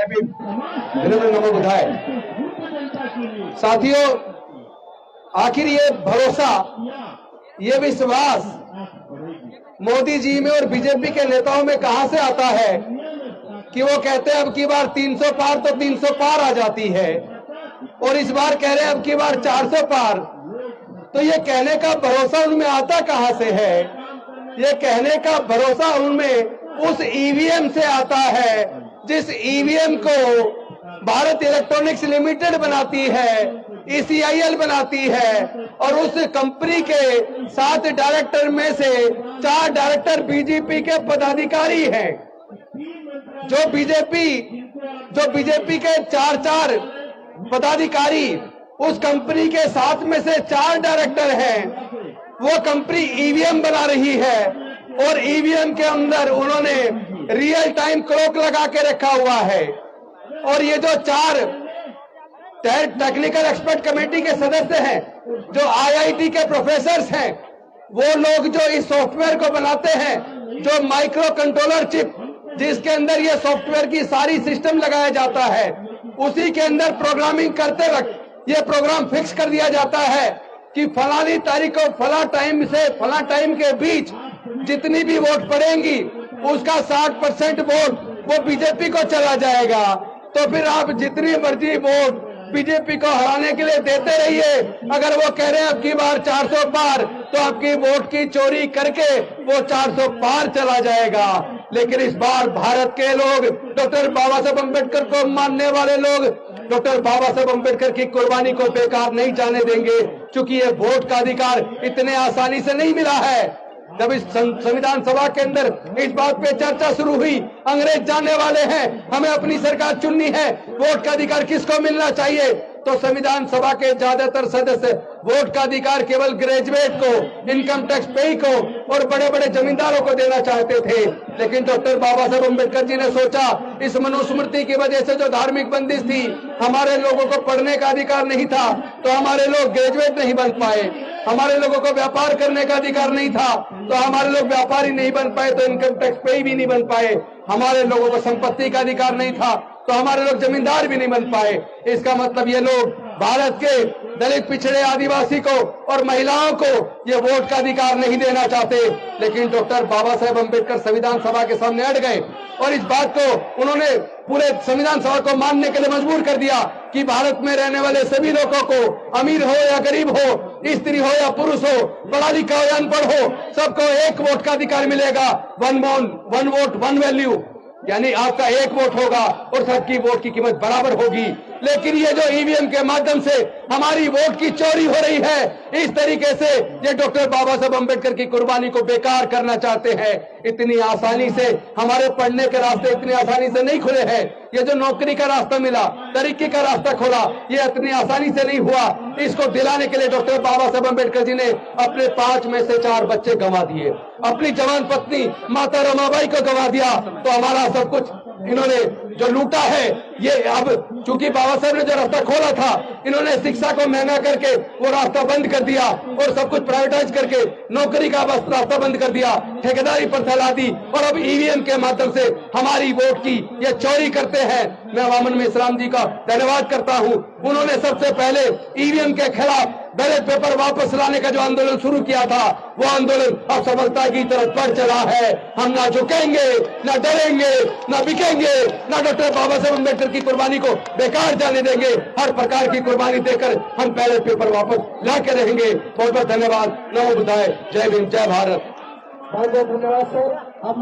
नमो बुधाय। साथियों, आखिर ये भरोसा, ये विश्वास मोदी जी में और बीजेपी के नेताओं में कहां से आता है कि वो कहते हैं अब की बार 300 पार तो 300 पार आ जाती है, और इस बार कह रहे हैं अब की बार 400 पार। तो ये कहने का भरोसा उनमें आता कहां से है? ये कहने का भरोसा उनमें उस ईवीएम से आता है जिस ईवीएम को भारत इलेक्ट्रॉनिक्स लिमिटेड बनाती है, ECIL बनाती है, और उस कंपनी के 7 डायरेक्टर में से 4 डायरेक्टर बीजेपी के पदाधिकारी हैं। जो बीजेपी के 4 पदाधिकारी उस कंपनी के 7 में से 4 डायरेक्टर हैं, वो कंपनी ईवीएम बना रही है, और ईवीएम के अंदर उन्होंने रियल टाइम क्लॉक लगा के रखा हुआ है। और ये जो 4 टेक्निकल एक्सपर्ट कमेटी के सदस्य हैं, जो IIT के प्रोफेसर्स हैं, वो लोग जो इस सॉफ्टवेयर को बनाते हैं, जो माइक्रो कंट्रोलर चिप जिसके अंदर ये सॉफ्टवेयर की सारी सिस्टम लगाया जाता है, उसी के अंदर प्रोग्रामिंग करते वक्त ये प्रोग्राम फिक्स कर दिया जाता है कि फलानी तारीख को फला टाइम से फला टाइम के बीच जितनी भी वोट पड़ेंगी उसका 60% वोट वो बीजेपी को चला जाएगा। तो फिर आप जितनी मर्जी वोट बीजेपी को हराने के लिए देते रहिए। अगर वो कह रहे हैं अब की बार 400 पार, तो आपकी वोट की चोरी करके वो 400 पार चला जाएगा। लेकिन इस बार भारत के लोग, डॉक्टर बाबा साहब अम्बेडकर को मानने वाले लोग, डॉक्टर बाबा साहब अम्बेडकर की कुर्बानी को बेकार नहीं जाने देंगे, क्योंकि ये वोट का अधिकार इतने आसानी से नहीं मिला है। जब इस संविधान सभा के अंदर इस बात पे चर्चा शुरू हुई, अंग्रेज जानने वाले हैं, हमें अपनी सरकार चुननी है, वोट का अधिकार किसको मिलना चाहिए, तो संविधान सभा के ज्यादातर सदस्य वोट का अधिकार केवल ग्रेजुएट को, इनकम टैक्स पेई को और बड़े बड़े जमींदारों को देना चाहते थे। लेकिन डॉक्टर बाबा साहब अम्बेडकर जी ने सोचा, इस मनुस्मृति की वजह से जो धार्मिक बंदिश थी, हमारे लोगों को पढ़ने का अधिकार नहीं था, तो हमारे लोग ग्रेजुएट नहीं बन पाए। हमारे लोगों को व्यापार करने का अधिकार नहीं था, तो हमारे लोग व्यापारी नहीं बन पाए, तो इनकम टैक्स पेई भी नहीं बन पाए। हमारे लोगों को संपत्ति का अधिकार नहीं था, तो हमारे लोग जमींदार भी नहीं बन पाए। इसका मतलब ये लोग भारत के दलित, पिछड़े, आदिवासी को और महिलाओं को ये वोट का अधिकार नहीं देना चाहते। लेकिन डॉक्टर बाबा साहेब अम्बेडकर संविधान सभा के सामने अड़ गए, और इस बात को उन्होंने पूरे संविधान सभा को मानने के लिए मजबूर कर दिया कि भारत में रहने वाले सभी लोगों को, अमीर हो या गरीब हो, स्त्री हो या पुरुष हो, पढ़ा लिखा हो या अनपढ़ हो, सबको एक वोट का अधिकार मिलेगा। वन वोट वन वैल्यू, यानी आपका एक वोट होगा और सबकी वोट की कीमत बराबर होगी। लेकिन ये जो ईवीएम के माध्यम से हमारी वोट की चोरी हो रही है, इस तरीके से ये डॉक्टर बाबा साहब अम्बेडकर की कुर्बानी को बेकार करना चाहते हैं। इतनी आसानी से हमारे पढ़ने के रास्ते इतनी आसानी से नहीं खुले हैं। ये जो नौकरी का रास्ता मिला, तरक्की का रास्ता खोला, ये इतनी आसानी से नहीं हुआ। इसको दिलाने के लिए डॉक्टर बाबा साहब अम्बेडकर जी ने अपने 5 में से 4 बच्चे गंवा दिए, अपनी जवान पत्नी माता रमाबाई को गंवा दिया। तो हमारा सब कुछ इन्होंने जो लूटा है, ये अब चूंकि बाबा साहब ने जो रास्ता खोला था, इन्होंने शिक्षा को महंगा करके वो रास्ता बंद कर दिया, और सब कुछ प्राइवेटाइज करके नौकरी का रास्ता बंद कर दिया, ठेकेदारी पर फैला दी, और अब ईवीएम के माध्यम से हमारी वोट की ये चोरी करते हैं। मैं वामन मिश्राम जी का धन्यवाद करता हूं। उन्होंने सबसे पहले ईवीएम के खिलाफ बैलेट पेपर वापस लाने का जो आंदोलन शुरू किया था, वो आंदोलन अब सफलता की तरफ बढ़ चला है। हम ना झुकेंगे, ना डरेंगे, ना बिकेंगे, ना डॉक्टर बाबा साहब अम्बेडकर की कुर्बानी को बेकार जाने देंगे। हर प्रकार की कुर्बानी देकर हम बैलेट पेपर वापस ला के रहेंगे। बहुत बहुत धन्यवाद। नमो बुद्धाय। जय भीम, जय भारत। बहुत बहुत धन्यवाद सर। अब